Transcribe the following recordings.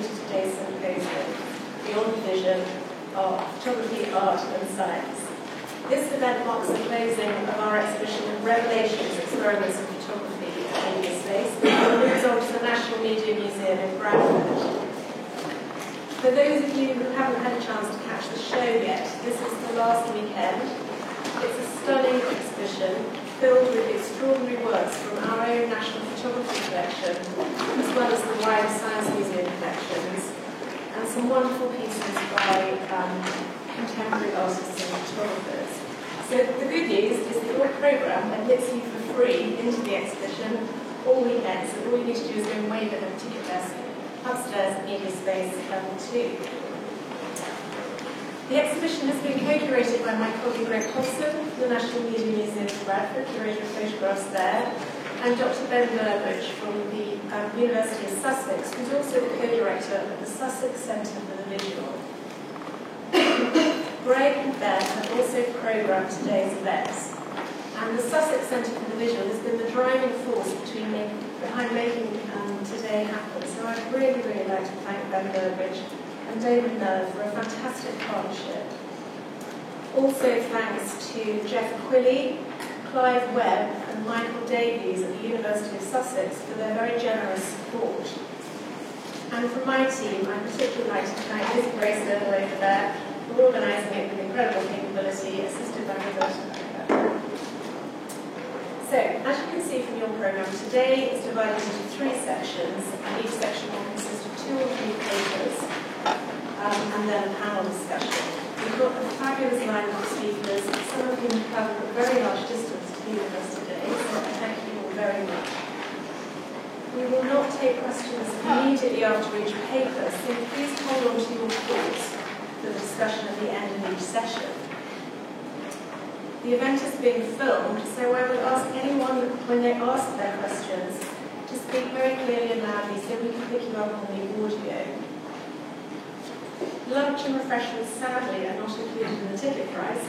to today's symposium, Beyond the Vision of Photography, Art and Science. This event marks the closing of our exhibition Revelations, Experiments in Photography and Media Space, and moves on to the National Media Museum in Bradford. For those of you who haven't had a chance to catch the show yet, this is the last weekend. It's a stunning exhibition filled with extraordinary works from our own National Photography collection, as well as the wider Science Museum collections, and some wonderful pieces by contemporary artists and photographers. So the good news is that your programme admits you for free into the exhibition all weekend, so all you need to do is go and wave at a ticket desk upstairs at Media Space Level 2. The exhibition has been co-curated by my colleague Greg Hobson from the National Media Museum in Bradford, curator of photographs there, and Dr. Ben Burbage from the University of Sussex, who's also the co-director of the Sussex Centre for the Visual. Greg and Ben have also programmed today's events, and the Sussex Centre for the Visual has been the driving force behind making today happen. So I'd really, really like to thank Ben Burbage and David Miller for a fantastic partnership. Also thanks to Jeff Quilley, Clive Webb and Michael Davies at the University of Sussex for their very generous support. And from my team, I'd particularly like to thank Liz Grace Earle over there for organising it with incredible capability, assisted by Roberta. So, as you can see from your programme, today is divided into 3 sections, and each section will consist of 2 or 3 papers, and then a panel discussion. We've got a fabulous lineup of speakers, some of whom have travelled a very large distance to be with us today, so thank you all very much. We will not take questions immediately after each paper, so please hold on to your thoughts for the discussion at the end of each session. The event is being filmed, so I would ask anyone, when they ask their questions, to speak very clearly and loudly so we can pick you up on the audio. Lunch and refreshments, sadly, are not included in the ticket price,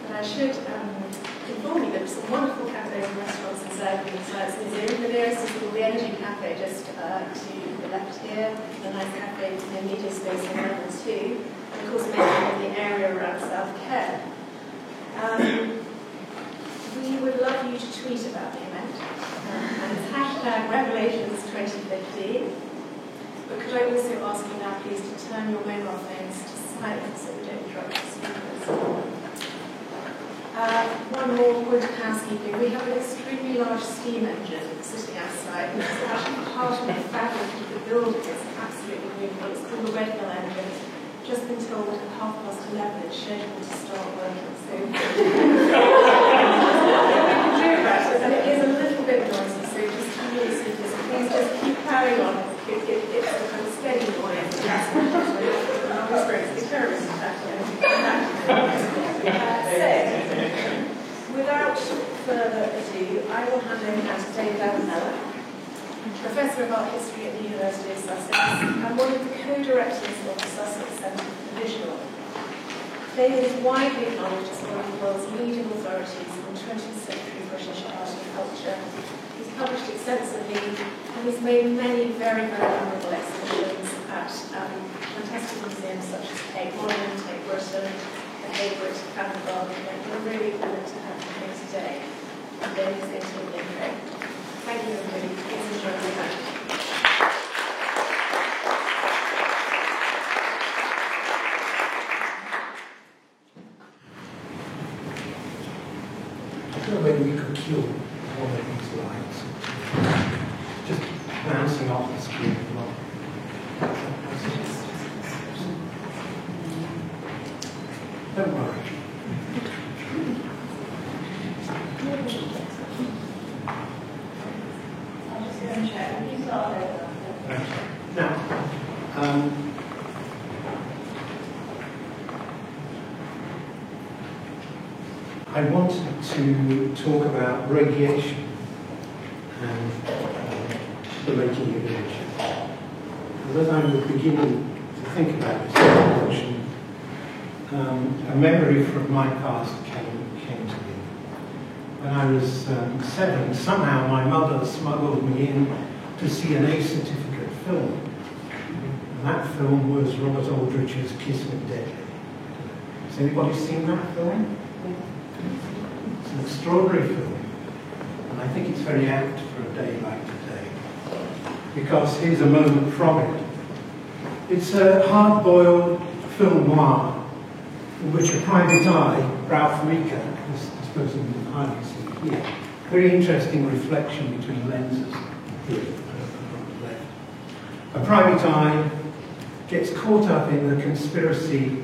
but I should inform you that there are some wonderful cafes and restaurants and serving in the Science Museum. The nearest is called the Energy Cafe, just to the left here, a nice cafe near Media Space in Level 2, and of course mainly in the area around South Care. We would love you to tweet about the event, and it's hashtag Revelations 2015. But could I also ask you now, please, to turn your mobile phones to silent so we don't interrupt the speakers. One more point of housekeeping. We have an extremely large steam engine sitting outside, which is actually part of the fabric of the building. It's absolutely beautiful. It's called the Red Hill engine. Just been told at 11:30 it's scheduled to start working soon. And it is a little bit noisy, so just please just keep carrying on. It's a kind of steady noise. It's terrorist attack. So, without further ado, I will hand over now to David Miller, Professor of Art History at the University of Sussex, and one of the co-directors of the Sussex Centre for the Visual. David is widely acknowledged as one of the world's leading authorities on 20th century British art and culture. He's published extensively, and he's made many very, very memorable exhibitions at fantastic museums such as Tate Modern, Tate Britain, the Hayward, Covent Garden. We're really honoured to have him here today. And David is going to do the intro. Thank you, everybody. Please enjoy the event. I don't know whether we could kill one of these lights. Just bouncing off the screen. Don't worry. I'll just go and check. You start over. Now, I wanted to talk about radiation and the making of images. And as I was beginning to think about this introduction, a memory from my past came to me. When I was 7, somehow my mother smuggled me in to see an A certificate film. And that film was Robert Aldrich's Kiss Me Deadly. Has anybody seen that film? It's an extraordinary film. And I think it's very apt for a day like today. Because here's a moment from it. It's a hard-boiled film noir in which a private eye, Ralph Meeker, this person you can hardly see here, very interesting reflection between lenses here on the left. A private eye gets caught up in the conspiracy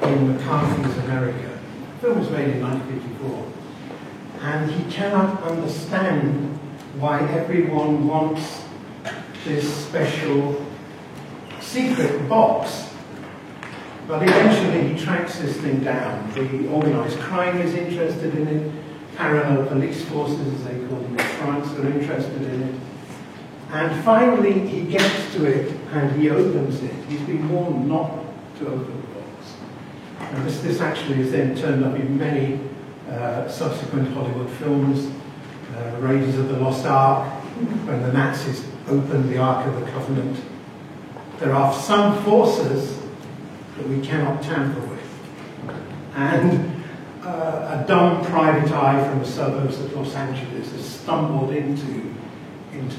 in McCarthy's America. The film was made in 1954. And he cannot understand why everyone wants this special secret box. But eventually he tracks this thing down. The organised crime is interested in it. Parallel police forces, as they call them in France, are interested in it. And finally he gets to it and he opens it. He's been warned not to open the box. And this actually is then turned up in many subsequent Hollywood films. Raiders of the Lost Ark, when the Nazis opened the Ark of the Covenant. There are some forces that we cannot tamper with. And a dumb private eye from the suburbs of Los Angeles has stumbled into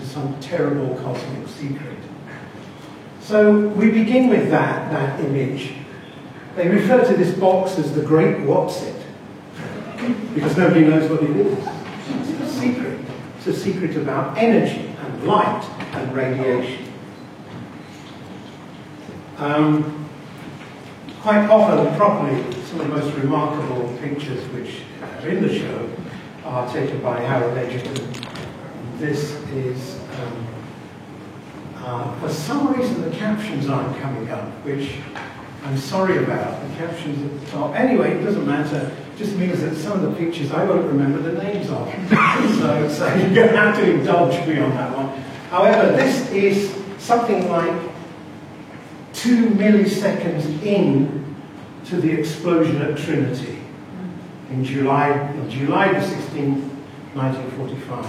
some terrible cosmic secret. So we begin with that image. They refer to this box as the Great What's-It, because nobody knows what it is. It's a secret. It's a secret about energy and light and radiation. Quite often, probably, some of the most remarkable pictures which are in the show are taken by Harold Edgerton. This is, for some reason, the captions aren't coming up, which I'm sorry about. The captions at the top. Anyway, it doesn't matter. It just means that some of the pictures I won't remember the names of. so you're going to have to indulge me on that one. However, this is something like 2 milliseconds in to the explosion at Trinity in July the 16th, 1945.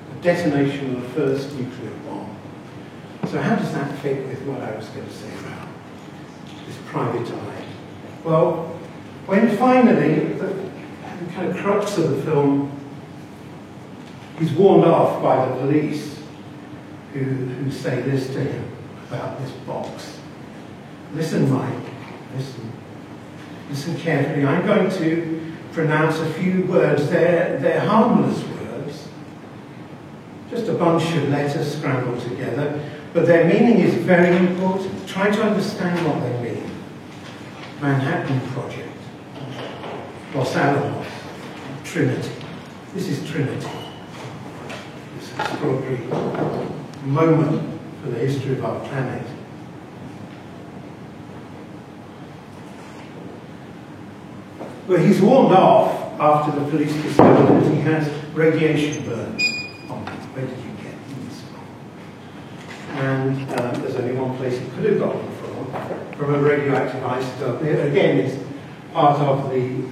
The detonation of the first nuclear bomb. So how does that fit with what I was going to say about this private eye? Well, when finally, the kind of crux of the film, he's warned off by the police who say this to him about this box. Listen, Mike, listen carefully. I'm going to pronounce a few words. They're harmless words, just a bunch of letters scrambled together, but their meaning is very important. Try to understand what they mean. Manhattan Project, Los Alamos, Trinity. This is Trinity. This extraordinary moment for the history of our planet. Well, he's warned off after the police discovered that he has radiation burns on him. Where did you get these from? And there's only one place he could have gotten from a radioactive isotope. Again, it's part of the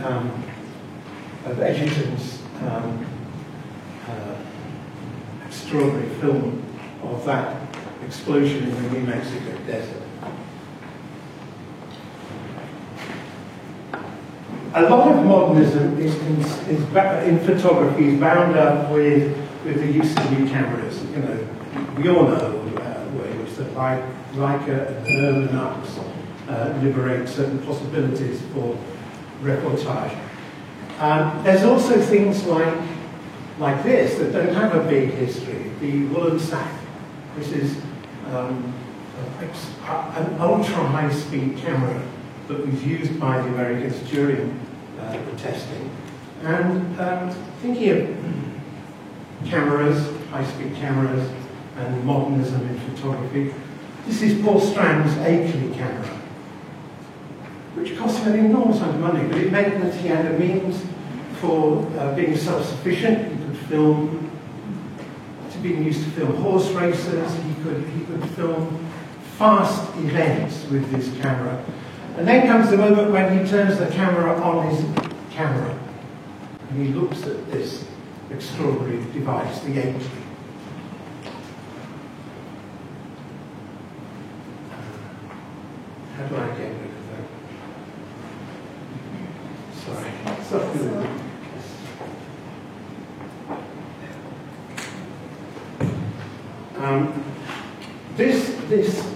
of Edgerton's extraordinary film of that explosion in the New Mexico desert. A lot of modernism in photography is bound up with the use of new cameras. You know, we all know ways that Leica and Urbanux liberate certain possibilities for reportage. There's also things like this that don't have a big history. The woolen sack. This is an ultra high-speed camera that was used by the Americans during the testing. And thinking of cameras, high-speed cameras, and modernism in photography, this is Paul Strand's Akeley camera, which cost him an enormous amount of money, but it meant that he had a means for being self-sufficient. He could film, to being used to film horse races, he could film fast events with this camera. And then comes the moment when he turns the camera on his camera, and he looks at this extraordinary device, the Akeley. How do I get rid of that? Sorry.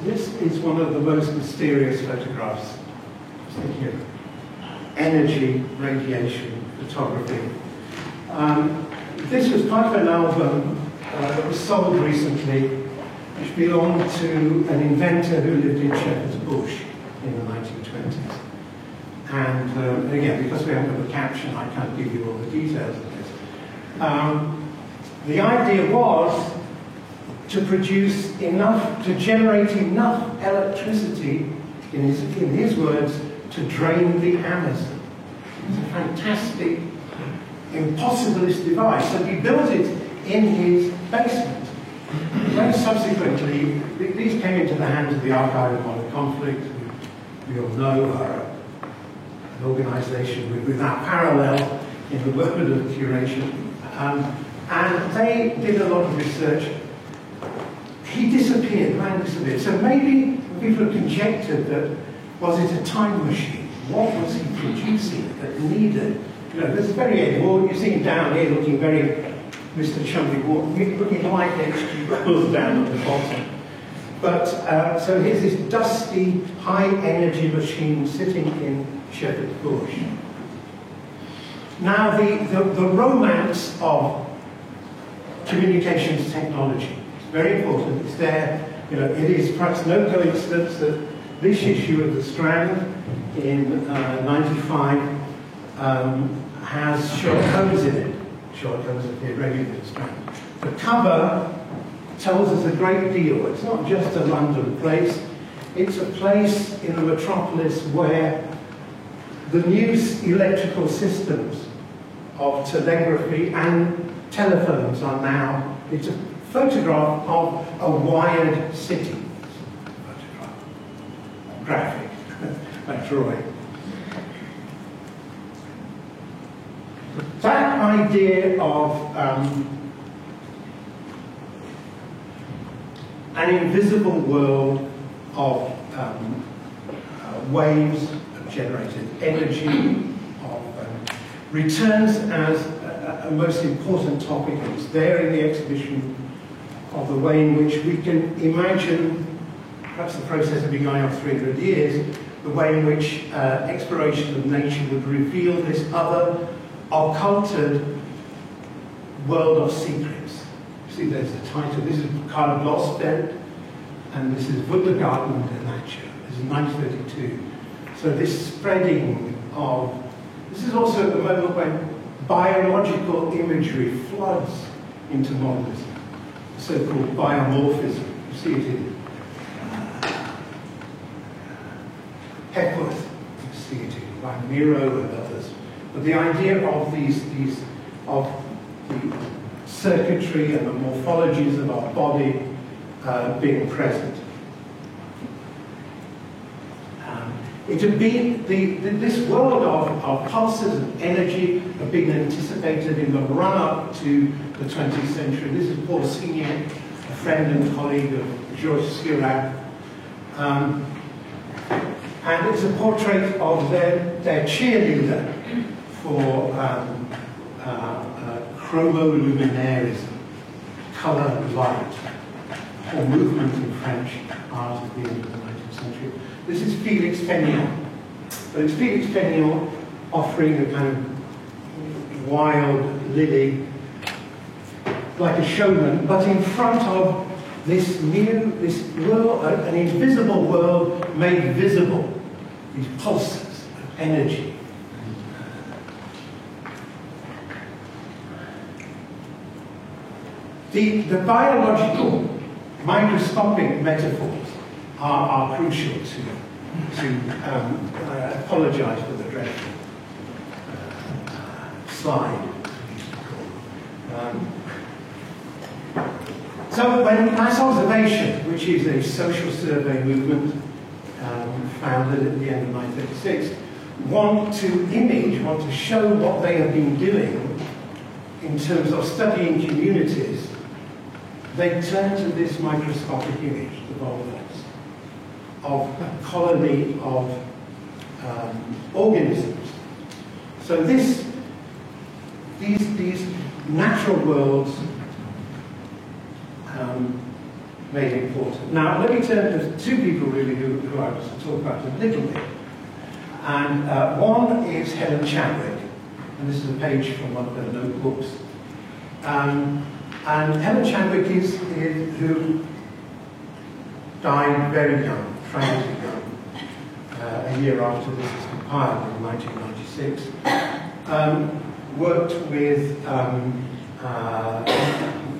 This is one of the most mysterious photographs. I was thinking of energy, radiation, photography. This was part of an album that was sold recently, which belonged to an inventor who lived in Shepherd's Bush in the 1920s. And again, because we haven't got the caption, I can't give you all the details of this. The idea was to produce enough, to generate enough electricity, in his words, to drain the Amazon. It's a fantastic, impossibilist device. So he built it in his basement. When subsequently, these came into the hands of the Archive of Modern Conflict, who we all know are an organisation without parallel in the world of curation. And they did a lot of research. He disappeared, man disappeared. So maybe people have conjectured that, was it a time machine? What was he producing that needed? You know, this is very able. You see him down here looking very Mr. Chumley, looking like H.G. Wells down at the bottom. But, so here's this dusty, high-energy machine sitting in Shepherd's Bush. Now, the romance of communications technology is very important. It's there. You know, it is perhaps no coincidence that this issue of The Strand in '95 has Sherlock Holmes in it. Sherlock Holmes appeared regularly in The Strand. The cover tells us a great deal. It's not just a London place. It's a place in a metropolis where the new electrical systems of telegraphy and telephones are now, it's a photograph of a wired city. Photograph. Graphic. That's right. That idea of an invisible world of waves of generated energy, returns as a most important topic. It's there in the exhibition, of the way in which we can imagine, perhaps the process has been going on 300 years, the way in which exploration of nature would reveal this other occulted world of secrets. See, there's the title. This is Carl Blostad, and this is Wundergarten der Natur. This is 1932. So this spreading of, this is also the moment when biological imagery floods into modernism, the so-called biomorphism. You see it in Hepworth, you see it in Van Miro and others. But the idea of of the circuitry and the morphologies of our body being present. It had been, this world of pulses and energy had been anticipated in the run-up to the 20th century. This is Paul Signac, a friend and colleague of Georges Seurat. And it's a portrait of their cheerleader for chromoluminarism, colour light, or movement in French art at the end of the 19th century. This is Felix Penniel. But it's Felix Penniel offering a kind of wild lily, like a showman, but in front of this world, an invisible world made visible. These pulses of energy. The biological, microscopic metaphors are crucial to apologise for the dreadful slide. So when mass observation, which is a social survey movement founded at the end of 1936, want to show what they have been doing in terms of studying communities, they turn to this microscopic image, the volvox, of a colony of organisms. So these natural worlds made important. Now let me turn to two people really who I was to talk about a little bit. And one is Helen Chadwick, and this is a page from one of her notebooks. And Helen Chadwick is who died very young, tragically young, a year after this was compiled in 1996. Worked with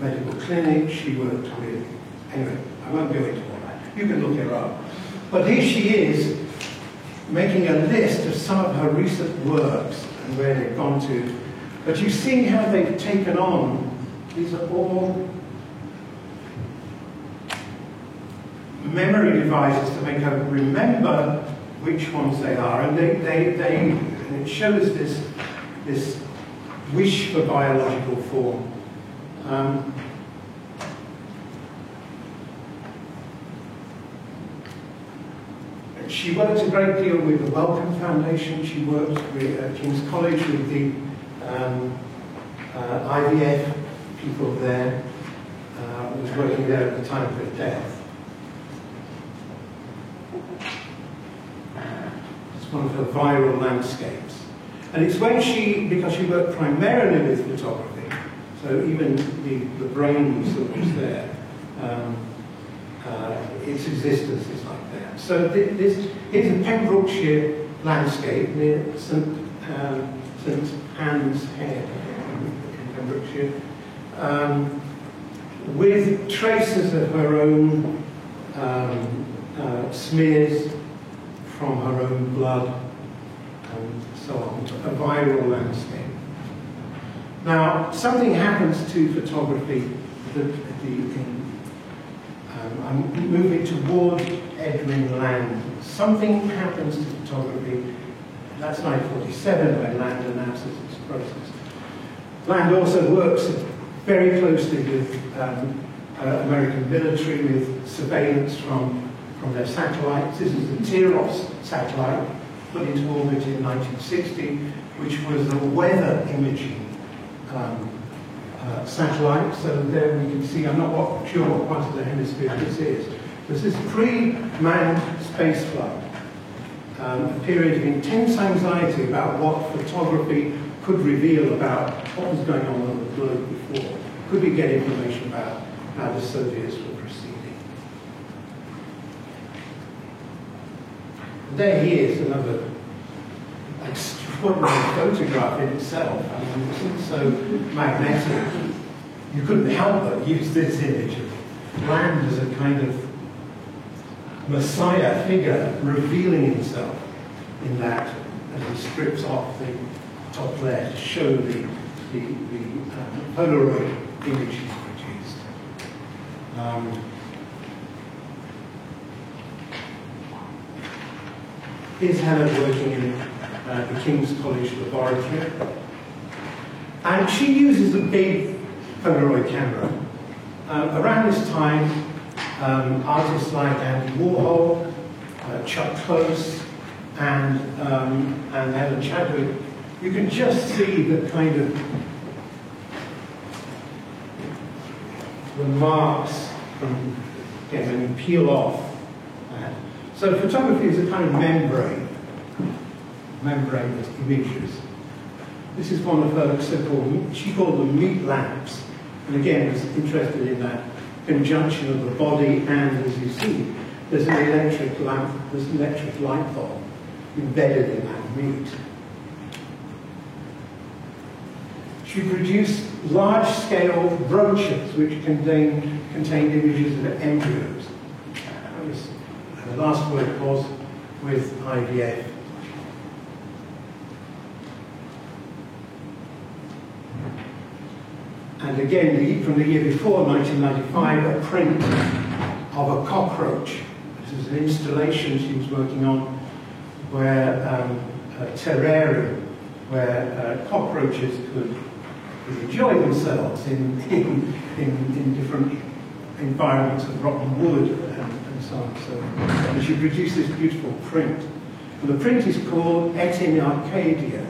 medical clinics, she worked with, anyway, I won't go into all that. You can look her up. But here she is, making a list of some of her recent works and where they've gone to. But you see how they've taken on, these are all memory devices to make her remember which ones they are. And and it shows this wish for biological form. She worked a great deal with the Wellcome Foundation. She worked with King's College with the IVF people there. Was working there at the time of her death. It's one of her viral landscapes. And it's when because she worked primarily with photography, so even the brain sort of was there. Its existence is like that. So this is a Pembrokeshire landscape near St Anne's Head in Pembrokeshire, with traces of her own smears from her own blood and so on, a viral landscape. Now, something happens to photography I'm moving toward Edwin Land. Something happens to photography. That's 1947 when Land announces its process. Land also works very closely with American military, with surveillance from their satellites. This is the Tyros satellite, put into orbit in 1960, which was a weather imaging satellite. So there we can see, I'm not sure what part of the hemisphere this is. This is pre-manned spaceflight, a period of intense anxiety about what photography could reveal about what was going on the globe before. Could we get information about how the Soviets were proceeding? There he is, another extraordinary photograph in itself. I mean, it's so magnetic. You couldn't help but use this image of Land as a kind of messiah figure revealing himself in that as he strips off the top layer to show the Polaroid image he's produced. Here's Helen working in the King's College laboratory. And she uses a big Polaroid camera. Around this time, artists like Andy Warhol, Chuck Close, and Helen Chadwick, you can just see the kind of the marks from, again, when you peel off that. So photography is a kind of membrane of images. This is one of her so-called, she called them meat lamps. And again, was interested in that conjunction of the body and, as you see, there's an electric lamp, there's an electric light bulb embedded in that meat. She produced large-scale brochures which contained images of embryos. Her last work was with IVF. And again, from the year before, 1995, a print of a cockroach. This was an installation she was working on where a terrarium, where cockroaches could enjoy themselves in different environments of rotten wood and so on. And she produced this beautiful print. And the print is called Et in Arcadia.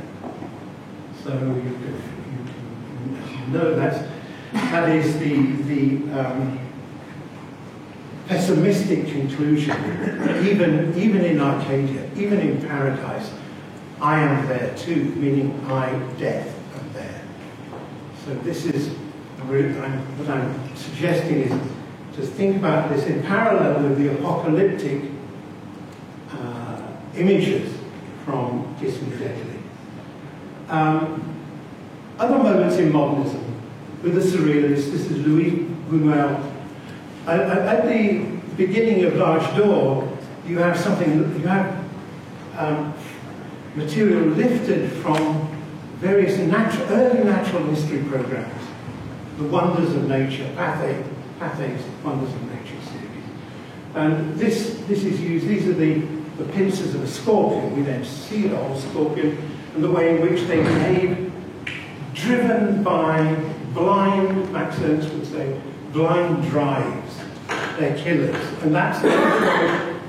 So you know that is the pessimistic conclusion. Even in Arcadia, even in paradise, I am there too, meaning I, death, am there. So this is what I'm suggesting is to think about this in parallel with the apocalyptic images from Kissing Deadly. Other moments in modernism with the surrealists, this is Louis Buñuel. At the beginning of L'Âge d'Or, you have material lifted from various early natural history programs, the Wonders of Nature, Pathé's Wonders of Nature series. And this is used, these are the pincers of a scorpion. We then see the whole scorpion and the way in which they behave, driven by blind, Max Ernst would say, blind drives. They're killers. And that's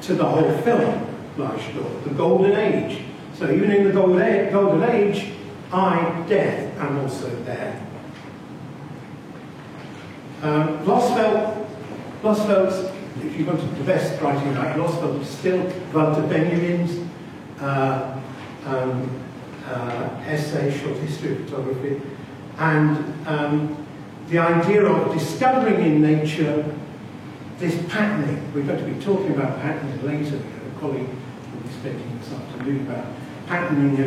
to the whole film, L'Âge d'Or, the Golden Age. So even in the Golden Age, I, death, am also there. Losfeld's, if you wanted the best writing about Losfeld, still Walter Benjamin's essay, Short History of Photography, and the idea of discovering in nature this patterning. We're going to be talking about patterning later. A colleague will be speaking this afternoon about patterning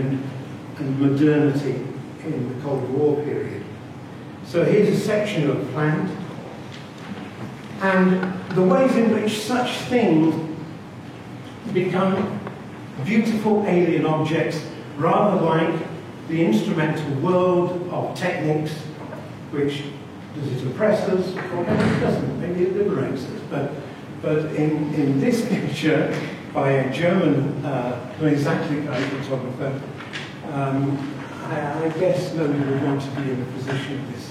and modernity in the Cold War period. So here's a section of plant, and the ways in which such things become beautiful alien objects, rather like the instrumental world of techniques, which does it oppress us, or maybe it doesn't, maybe it liberates us. But in this picture, by a German, exactly kind of photographer, I guess nobody would want to be in the position of this,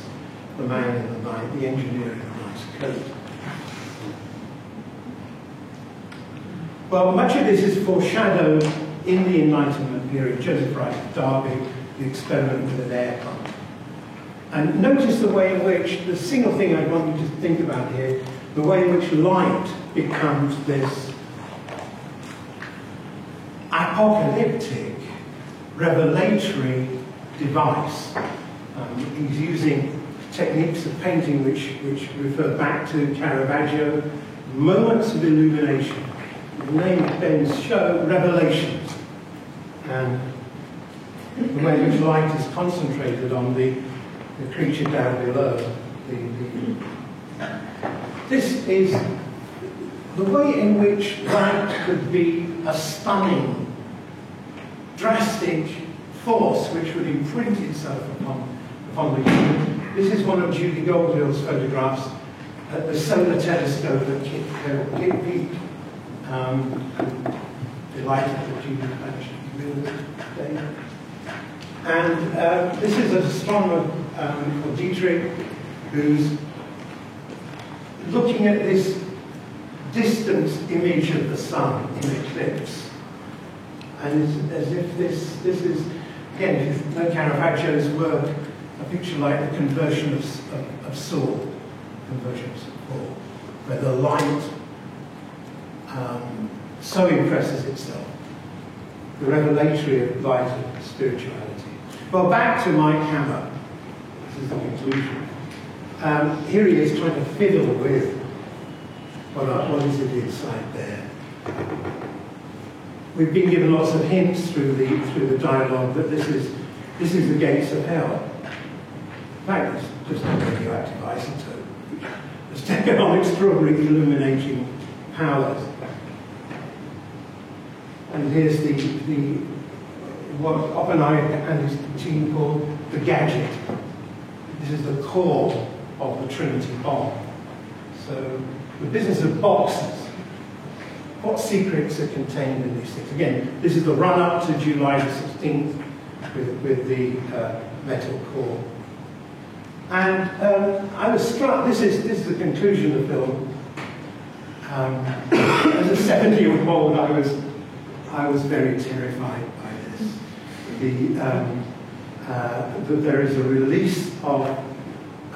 the man in the night, the engineer in the nice coat. Well, much of this is foreshadowed in the Enlightenment period. Joseph Wright of Derby, the experiment with an air pump. And notice the way in which, the single thing I want you to think about here, the way in which light becomes this apocalyptic, revelatory device. He's using techniques of painting which refer back to Caravaggio, moments of illumination. The name of Ben's show, Revelations. And the way in which light is concentrated on the creature down below. This is the way in which light could be a stunning, drastic force which would imprint itself upon the human. This is one of Judy Goldhill's photographs at the solar telescope at Kitt Peak. I'm delighted that Judy managed to be with us today. And this is an astronomer called Dietrich, who's looking at this distant image of the sun in eclipse. And it's as if this is, again, if you know Caravaggio's work, a picture like the conversion of Saul, where the light so impresses itself, the revelatory of light of spirituality. Well, back to Mike Hammer. This is the conclusion. Here he is trying to fiddle with what is it inside there. We've been given lots of hints through the dialogue that this is the gates of hell. In fact, it's just a radioactive isotope which has taken on extraordinary illuminating powers. And here's what Oppenheimer and his team call the gadget. This is the core of the Trinity bomb. So the business of boxes. What secrets are contained in these things? Again, this is the run-up to July the 16th with the metal core. And I was struck, this is the conclusion of the film, As a 7-year-old, I was very terrified by this. That there is a release of,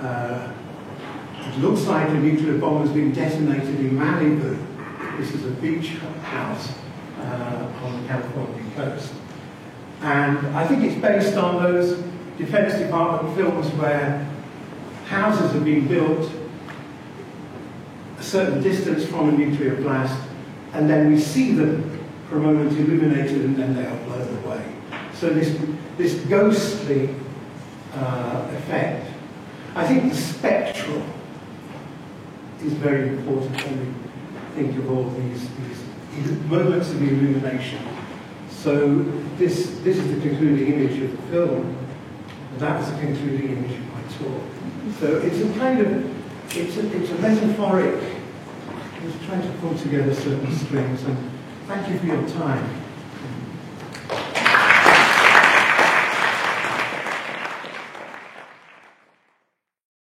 it looks like a nuclear bomb has been detonated in Malibu. This is a beach house on the California coast. And I think it's based on those Defense Department films where houses have been built a certain distance from a nuclear blast, and then we see them for a moment illuminated, and then they are blown away. So this ghostly effect. I think the spectral is very important when we think of all these moments of illumination. So this is the concluding image of the film, and that was the concluding image of my talk. So it's a kind of, it's a metaphoric, it's trying to pull together certain strings, and thank you for your time.